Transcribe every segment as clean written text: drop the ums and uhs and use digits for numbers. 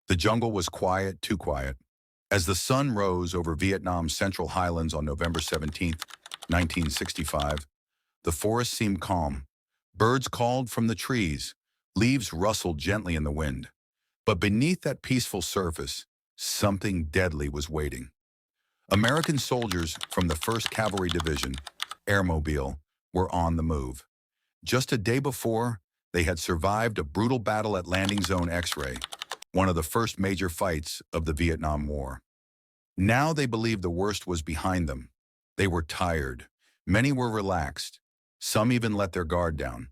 The jungle was quiet, too quiet. As the sun rose over Vietnam's central highlands on November 17, 1965, the forest seemed calm. Birds called from the trees. Leaves rustled gently in the wind. But beneath that peaceful surface, something deadly was waiting. American soldiers from the 1st Cavalry Division, Airmobile, were on the move. Just a day before, they had survived a brutal battle at Landing Zone X-Ray, one of the first major fights of the Vietnam War. Now they believed the worst was behind them. They were tired. Many were relaxed. Some even let their guard down.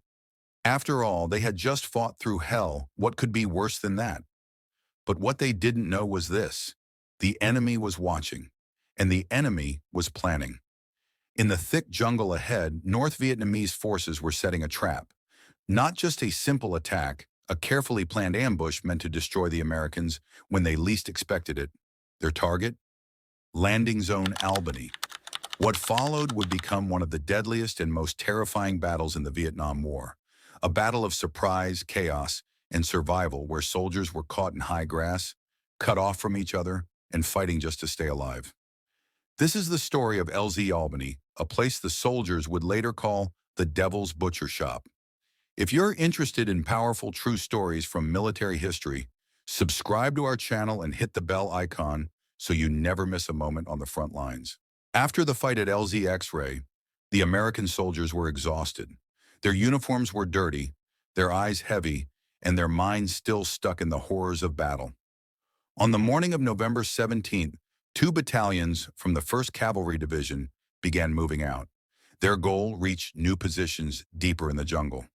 After all, they had just fought through hell. What could be worse than that? But what they didn't know was this. The enemy was watching, and the enemy was planning. In the thick jungle ahead, North Vietnamese forces were setting a trap. Not just a simple attack, a carefully planned ambush meant to destroy the Americans when they least expected it. Their target? Landing Zone Albany. What followed would become one of the deadliest and most terrifying battles in the Vietnam War. A battle of surprise, chaos, and survival where soldiers were caught in high grass, cut off from each other, and fighting just to stay alive. This is the story of LZ Albany, a place the soldiers would later call the Devil's Butcher Shop. If you're interested in powerful true stories from military history, subscribe to our channel and hit the bell icon so you never miss a moment on the front lines. After the fight at LZ X-Ray, the American soldiers were exhausted. Their uniforms were dirty, their eyes heavy, and their minds still stuck in the horrors of battle. On the morning of November 17th, 2 battalions from the 1st Cavalry Division began moving out. Their goal reached new positions deeper in the jungle.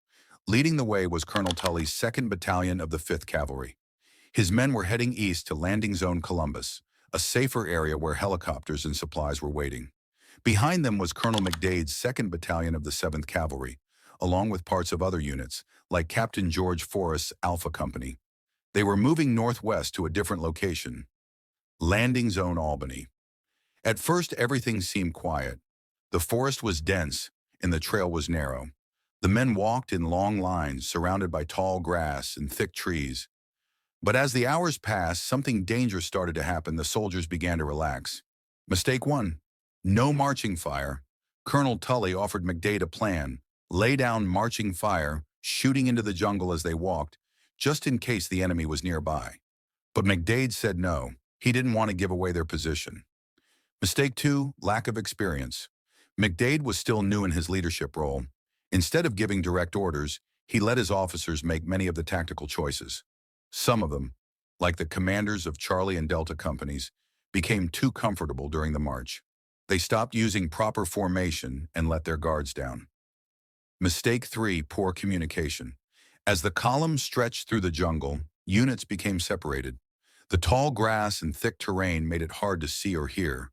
Leading the way was Colonel Tully's 2nd Battalion of the 5th Cavalry. His men were heading east to Landing Zone Columbus, a safer area where helicopters and supplies were waiting. Behind them was Colonel McDade's 2nd Battalion of the 7th Cavalry, along with parts of other units, like Captain George Forrest's Alpha Company. They were moving northwest to a different location, Landing Zone Albany. At first, everything seemed quiet. The forest was dense, and the trail was narrow. The men walked in long lines, surrounded by tall grass and thick trees. But as the hours passed, something dangerous started to happen. The soldiers began to relax. Mistake 1. No marching fire. Colonel Tully offered McDade a plan. Lay down marching fire, shooting into the jungle as they walked, just in case the enemy was nearby. But McDade said no. He didn't want to give away their position. Mistake 2. Lack of experience. McDade was still new in his leadership role. Instead of giving direct orders, he let his officers make many of the tactical choices. Some of them, like the commanders of Charlie and Delta companies, became too comfortable during the march. They stopped using proper formation and let their guards down. Mistake 3. Poor communication. As the column stretched through the jungle, units became separated. The tall grass and thick terrain made it hard to see or hear.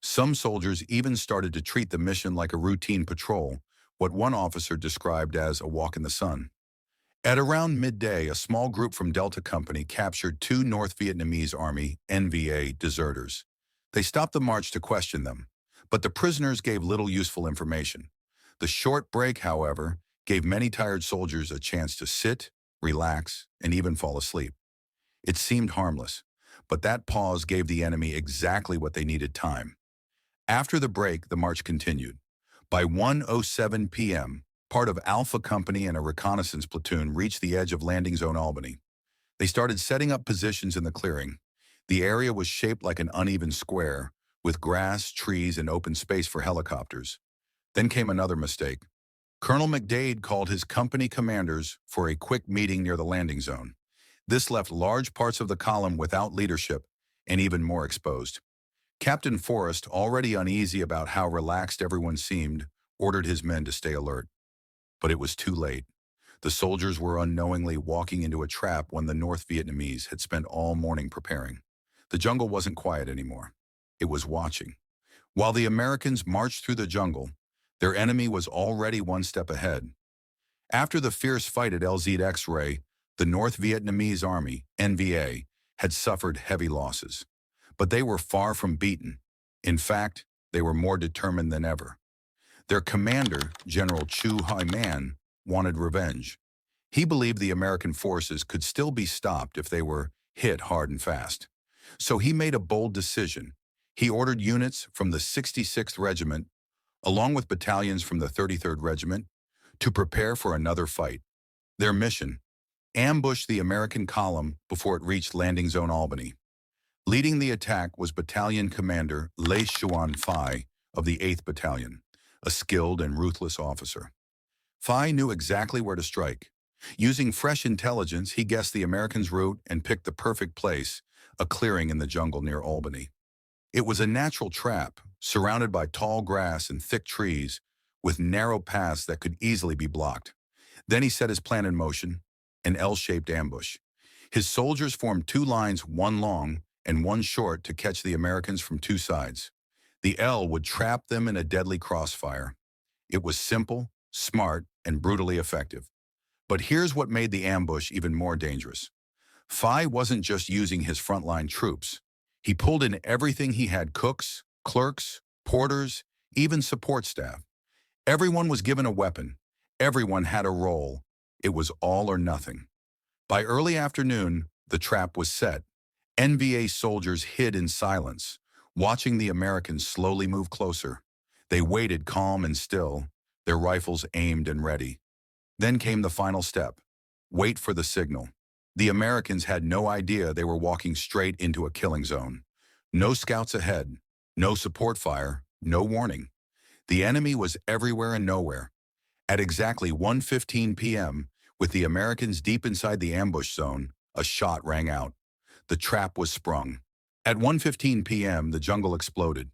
Some soldiers even started to treat the mission like a routine patrol, what one officer described as a walk in the sun. At around midday, a small group from Delta Company captured 2 North Vietnamese Army (NVA) deserters. They stopped the march to question them, but the prisoners gave little useful information. The short break, however, gave many tired soldiers a chance to sit, relax, and even fall asleep. It seemed harmless, but that pause gave the enemy exactly what they needed: time. After the break, the march continued. By 1:07 p.m., part of Alpha Company and a reconnaissance platoon reached the edge of Landing Zone Albany. They started setting up positions in the clearing. The area was shaped like an uneven square, with grass, trees, and open space for helicopters. Then came another mistake. Colonel McDade called his company commanders for a quick meeting near the landing zone. This left large parts of the column without leadership and even more exposed. Captain Forrest, already uneasy about how relaxed everyone seemed, ordered his men to stay alert. But it was too late. The soldiers were unknowingly walking into a trap when the North Vietnamese had spent all morning preparing. The jungle wasn't quiet anymore. It was watching. While the Americans marched through the jungle, their enemy was already one step ahead. After the fierce fight at LZ X-Ray, the North Vietnamese Army, NVA, had suffered heavy losses. But they were far from beaten. In fact, they were more determined than ever. Their commander, General Chu Hai Man, wanted revenge. He believed the American forces could still be stopped if they were hit hard and fast. So he made a bold decision. He ordered units from the 66th Regiment, along with battalions from the 33rd Regiment, to prepare for another fight. Their mission: ambush the American column before it reached landing zone Albany. Leading the attack was Battalion Commander Le Xuan Phi of the 8th Battalion, a skilled and ruthless officer. Phi knew exactly where to strike. Using fresh intelligence, he guessed the Americans' route and picked the perfect place, a clearing in the jungle near Albany. It was a natural trap, surrounded by tall grass and thick trees, with narrow paths that could easily be blocked. Then he set his plan in motion, an L-shaped ambush. His soldiers formed two lines, one long and one short, to catch the Americans from two sides. The L would trap them in a deadly crossfire. It was simple, smart, and brutally effective. But here's what made the ambush even more dangerous. Phi wasn't just using his frontline troops. He pulled in everything he had: cooks, clerks, porters, even support staff. Everyone was given a weapon. Everyone had a role. It was all or nothing. By early afternoon, the trap was set. NVA soldiers hid in silence, watching the Americans slowly move closer. They waited calm and still, their rifles aimed and ready. Then came the final step: wait for the signal. The Americans had no idea they were walking straight into a killing zone. No scouts ahead, no support fire, no warning. The enemy was everywhere and nowhere. At exactly 1:15 p.m., with the Americans deep inside the ambush zone, a shot rang out. The trap was sprung. At 1:15 p.m., the jungle exploded.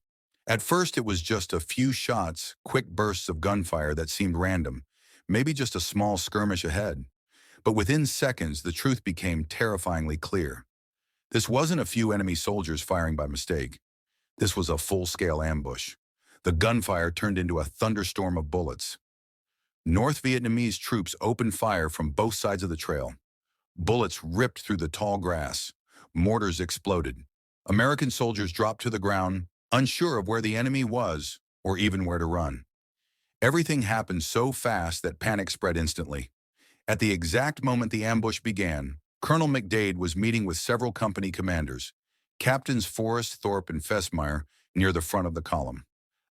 At first, it was just a few shots, quick bursts of gunfire that seemed random, maybe just a small skirmish ahead. But within seconds, the truth became terrifyingly clear. This wasn't a few enemy soldiers firing by mistake. This was a full-scale ambush. The gunfire turned into a thunderstorm of bullets. North Vietnamese troops opened fire from both sides of the trail. Bullets ripped through the tall grass. Mortars exploded. American soldiers dropped to the ground, unsure of where the enemy was or even where to run. Everything happened so fast that panic spread instantly. At the exact moment the ambush began, Colonel McDade was meeting with several company commanders, Captains Forrest, Thorpe, and Fesmeyer, near the front of the column.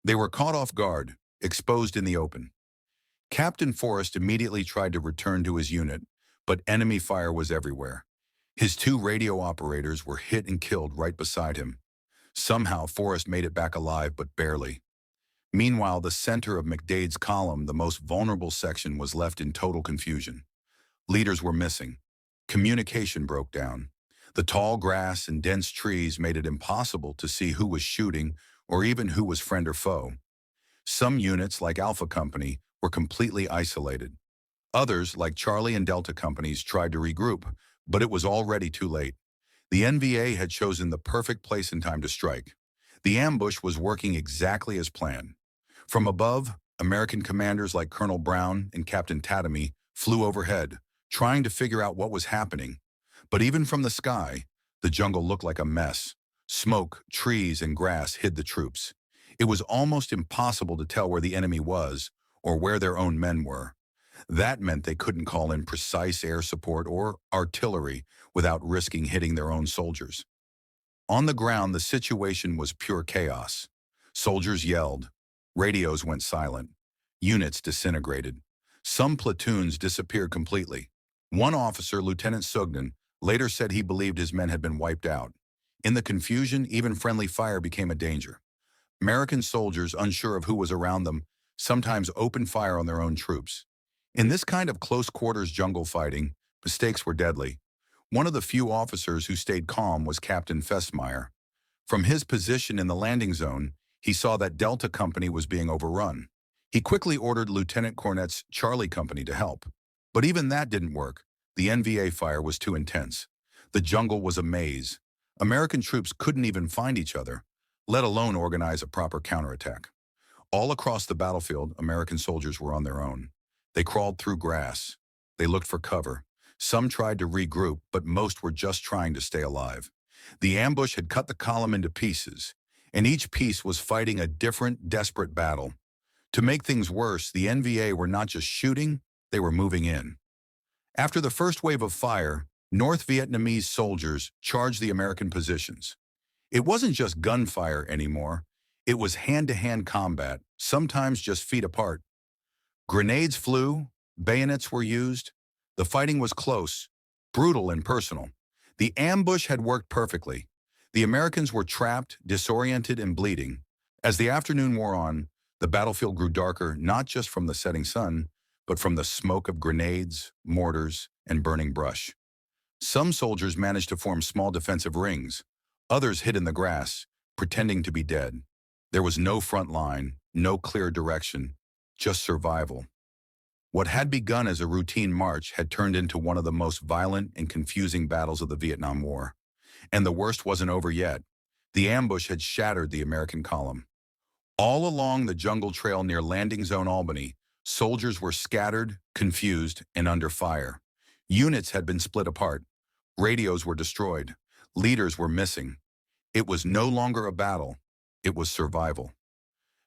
They were caught off guard, exposed in the open. Captain Forrest immediately tried to return to his unit, but enemy fire was everywhere. His two radio operators were hit and killed right beside him. Somehow, Forrest made it back alive, but barely. Meanwhile, the center of McDade's column, the most vulnerable section, was left in total confusion. Leaders were missing. Communication broke down. The tall grass and dense trees made it impossible to see who was shooting or even who was friend or foe. Some units, like Alpha Company, were completely isolated. Others, like Charlie and Delta companies, tried to regroup, but it was already too late. The NVA had chosen the perfect place and time to strike. The ambush was working exactly as planned. From above, American commanders like Colonel Brown and Captain Tatamy flew overhead, trying to figure out what was happening. But even from the sky, the jungle looked like a mess. Smoke, trees, and grass hid the troops. It was almost impossible to tell where the enemy was or where their own men were. That meant they couldn't call in precise air support or artillery without risking hitting their own soldiers. On the ground, the situation was pure chaos. Soldiers yelled. Radios went silent. Units disintegrated. Some platoons disappeared completely. One officer, Lieutenant Sugden, later said he believed his men had been wiped out. In the confusion, even friendly fire became a danger. American soldiers, unsure of who was around them, sometimes opened fire on their own troops. In this kind of close-quarters jungle fighting, mistakes were deadly. One of the few officers who stayed calm was Captain Fesmeyer. From his position in the landing zone, he saw that Delta Company was being overrun. He quickly ordered Lieutenant Cornett's Charlie Company to help. But even that didn't work. The NVA fire was too intense. The jungle was a maze. American troops couldn't even find each other, let alone organize a proper counterattack. All across the battlefield, American soldiers were on their own. They crawled through grass. They looked for cover. Some tried to regroup, but most were just trying to stay alive. The ambush had cut the column into pieces, and each piece was fighting a different, desperate battle. To make things worse, the NVA were not just shooting, they were moving in. After the first wave of fire, North Vietnamese soldiers charged the American positions. It wasn't just gunfire anymore. It was hand-to-hand combat, sometimes just feet apart. Grenades flew, bayonets were used. The fighting was close, brutal and personal. The ambush had worked perfectly. The Americans were trapped, disoriented, and bleeding. As the afternoon wore on, the battlefield grew darker not just from the setting sun, but from the smoke of grenades, mortars, and burning brush. Some soldiers managed to form small defensive rings. Others hid in the grass, pretending to be dead. There was no front line, no clear direction, just survival. What had begun as a routine march had turned into one of the most violent and confusing battles of the Vietnam War. And the worst wasn't over yet. The ambush had shattered the American column. All along the jungle trail near landing zone Albany, soldiers were scattered, confused, and under fire. Units had been split apart. Radios were destroyed. Leaders were missing. It was no longer a battle. It was survival.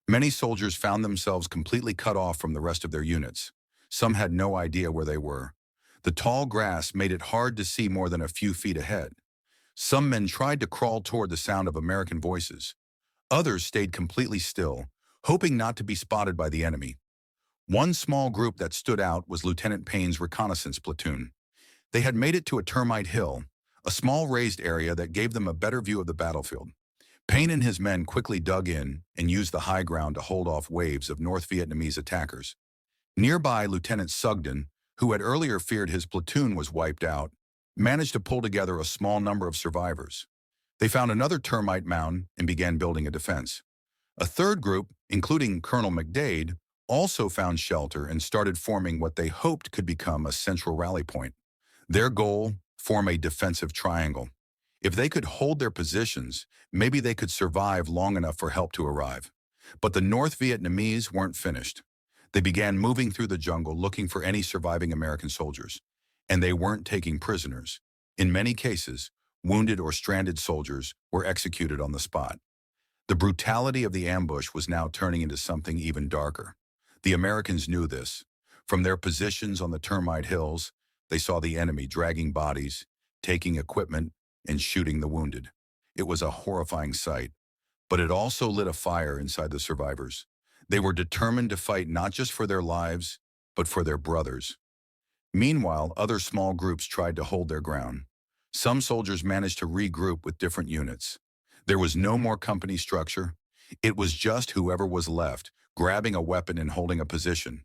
Many soldiers found themselves completely cut off from the rest of their units. Some had no idea where they were. The tall grass made it hard to see more than a few feet ahead. Some men tried to crawl toward the sound of American voices. Others stayed completely still, hoping not to be spotted by the enemy. One small group that stood out was Lieutenant Payne's reconnaissance platoon. They had made it to a termite hill, a small raised area that gave them a better view of the battlefield. Payne and his men quickly dug in and used the high ground to hold off waves of North Vietnamese attackers. Nearby, Lieutenant Sugden, who had earlier feared his platoon was wiped out, managed to pull together a small number of survivors. They found another termite mound and began building a defense. A third group, including Colonel McDade, also found shelter and started forming what they hoped could become a central rally point. Their goal, form a defensive triangle. If they could hold their positions, maybe they could survive long enough for help to arrive. But the North Vietnamese weren't finished. They began moving through the jungle looking for any surviving American soldiers. And they weren't taking prisoners. In many cases, wounded or stranded soldiers were executed on the spot. The brutality of the ambush was now turning into something even darker. The Americans knew this. From their positions on the termite hills, they saw the enemy dragging bodies, taking equipment, and shooting the wounded. It was a horrifying sight, but it also lit a fire inside the survivors. They were determined to fight not just for their lives, but for their brothers. Meanwhile, other small groups tried to hold their ground. Some soldiers managed to regroup with different units. There was no more company structure. It was just whoever was left, grabbing a weapon and holding a position.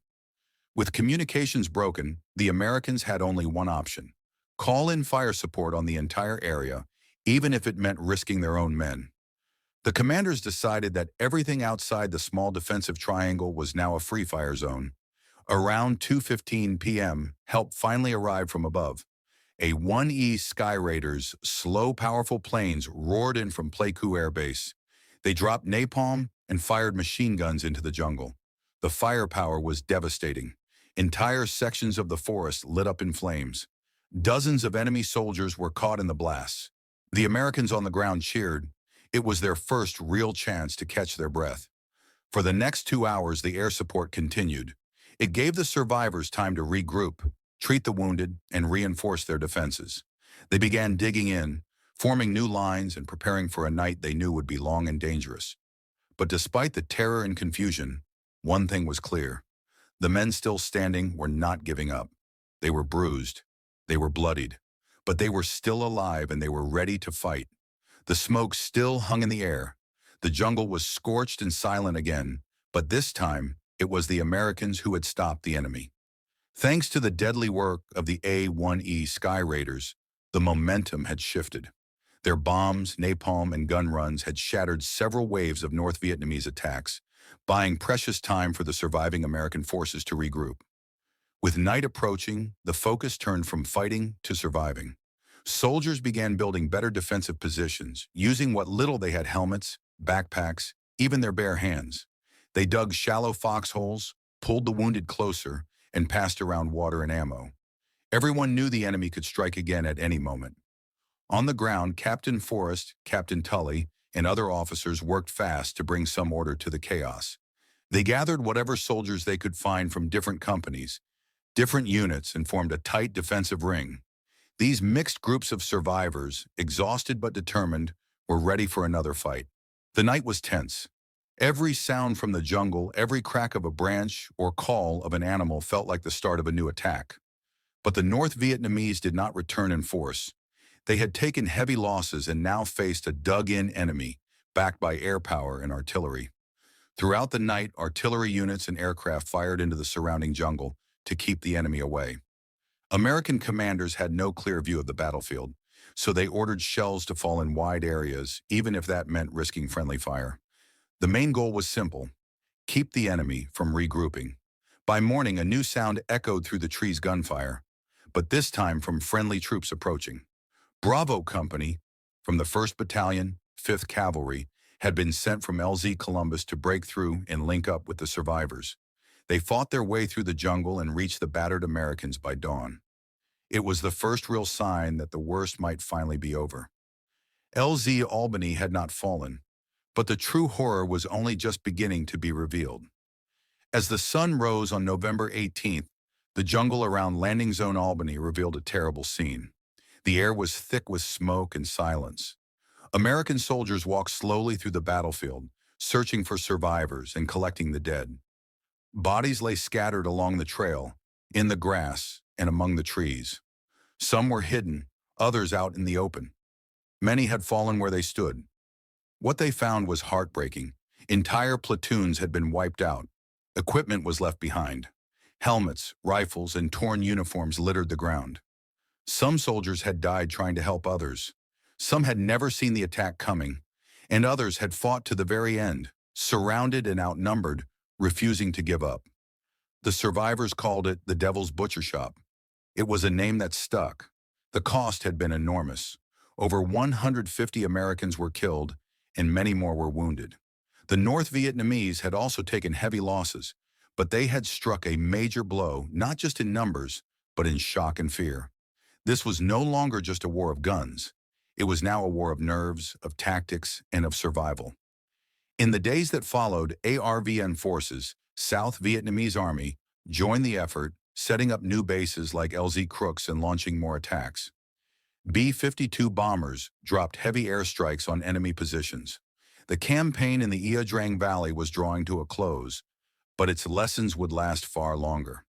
With communications broken, the Americans had only one option: call in fire support on the entire area, even if it meant risking their own men. The commanders decided that everything outside the small defensive triangle was now a free fire zone. Around 2:15 p.m., help finally arrived from above. A 1E Sky Raiders, slow, powerful planes roared in from Pleiku Air Base. They dropped napalm and fired machine guns into the jungle. The firepower was devastating. Entire sections of the forest lit up in flames. Dozens of enemy soldiers were caught in the blasts. The Americans on the ground cheered. It was their first real chance to catch their breath. For the next 2 hours, the air support continued. It gave the survivors time to regroup, treat the wounded, and reinforce their defenses. They began digging in, forming new lines and preparing for a night they knew would be long and dangerous. But despite the terror and confusion, one thing was clear. The men still standing were not giving up. They were bruised. They were bloodied. But they were still alive and they were ready to fight. The smoke still hung in the air. The jungle was scorched and silent again, but this time it was the Americans who had stopped the enemy. Thanks to the deadly work of the A-1E Sky Raiders, the momentum had shifted. Their bombs, napalm, and gun runs had shattered several waves of North Vietnamese attacks, buying precious time for the surviving American forces to regroup. With night approaching, the focus turned from fighting to surviving. Soldiers began building better defensive positions, using what little they had: helmets, backpacks, even their bare hands. They dug shallow foxholes, pulled the wounded closer, and passed around water and ammo. Everyone knew the enemy could strike again at any moment. On the ground, Captain Forrest, Captain Tully, and other officers worked fast to bring some order to the chaos. They gathered whatever soldiers they could find from different companies, different units, and formed a tight defensive ring. These mixed groups of survivors, exhausted but determined, were ready for another fight. The night was tense. Every sound from the jungle, every crack of a branch or call of an animal felt like the start of a new attack. But the North Vietnamese did not return in force. They had taken heavy losses and now faced a dug-in enemy, backed by air power and artillery. Throughout the night, artillery units and aircraft fired into the surrounding jungle to keep the enemy away. American commanders had no clear view of the battlefield, so they ordered shells to fall in wide areas, even if that meant risking friendly fire. The main goal was simple: keep the enemy from regrouping. By morning, a new sound echoed through the trees' gunfire, but this time from friendly troops approaching. Bravo Company, from the 1st Battalion, 5th Cavalry, had been sent from LZ Columbus to break through and link up with the survivors. They fought their way through the jungle and reached the battered Americans by dawn. It was the first real sign that the worst might finally be over. LZ Albany had not fallen, but the true horror was only just beginning to be revealed. As the sun rose on November 18th, the jungle around Landing Zone Albany revealed a terrible scene. The air was thick with smoke and silence. American soldiers walked slowly through the battlefield, searching for survivors and collecting the dead. Bodies lay scattered along the trail, in the grass, and among the trees. Some were hidden, others out in the open. Many had fallen where they stood. What they found was heartbreaking. Entire platoons had been wiped out. Equipment was left behind. Helmets, rifles, and torn uniforms littered the ground. Some soldiers had died trying to help others. Some had never seen the attack coming, and others had fought to the very end, surrounded and outnumbered, refusing to give up. The survivors called it the Devil's Butcher Shop. It was a name that stuck. The cost had been enormous. Over 150 Americans were killed, and many more were wounded. The North Vietnamese had also taken heavy losses, but they had struck a major blow, not just in numbers, but in shock and fear. This was no longer just a war of guns. It was now a war of nerves, of tactics, and of survival. In the days that followed, ARVN forces, South Vietnamese Army, joined the effort, setting up new bases like LZ Crooks and launching more attacks. B-52 bombers dropped heavy airstrikes on enemy positions. The campaign in the Ia Drang Valley was drawing to a close, but its lessons would last far longer.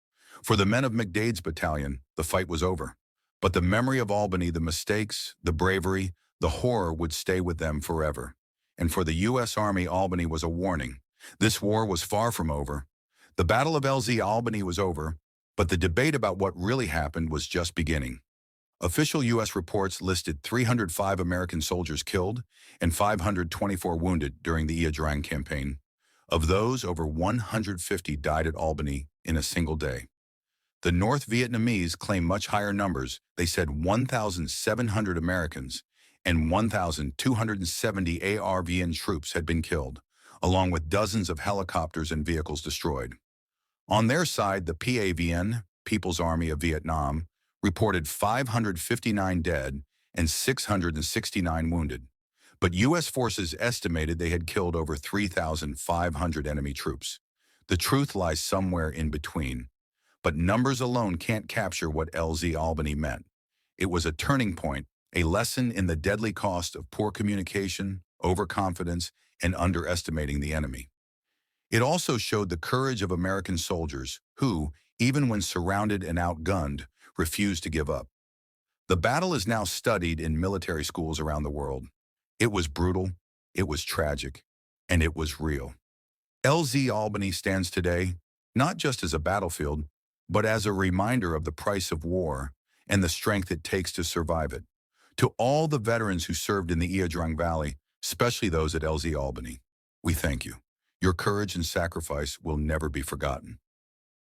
For the men of McDade's battalion, the fight was over. But the memory of Albany, the mistakes, the bravery, the horror would stay with them forever. And for the U.S. Army, Albany was a warning. This war was far from over. The Battle of LZ Albany was over, but the debate about what really happened was just beginning. Official U.S. reports listed 305 American soldiers killed and 524 wounded during the Ia Drang campaign. Of those, over 150 died at Albany in a single day. The North Vietnamese claim much higher numbers. They said 1,700 Americans and 1,270 ARVN troops had been killed, along with dozens of helicopters and vehicles destroyed. On their side, the PAVN, People's Army of Vietnam, reported 559 dead and 669 wounded. But U.S. forces estimated they had killed over 3,500 enemy troops. The truth lies somewhere in between. But numbers alone can't capture what LZ Albany meant. It was a turning point, a lesson in the deadly cost of poor communication, overconfidence, and underestimating the enemy. It also showed the courage of American soldiers who, even when surrounded and outgunned, refused to give up. The battle is now studied in military schools around the world. It was brutal, it was tragic, and it was real. LZ Albany stands today not just as a battlefield, but as a reminder of the price of war and the strength it takes to survive it. To all the veterans who served in the Ia Drang Valley, especially those at LZ Albany, we thank you. Your courage and sacrifice will never be forgotten.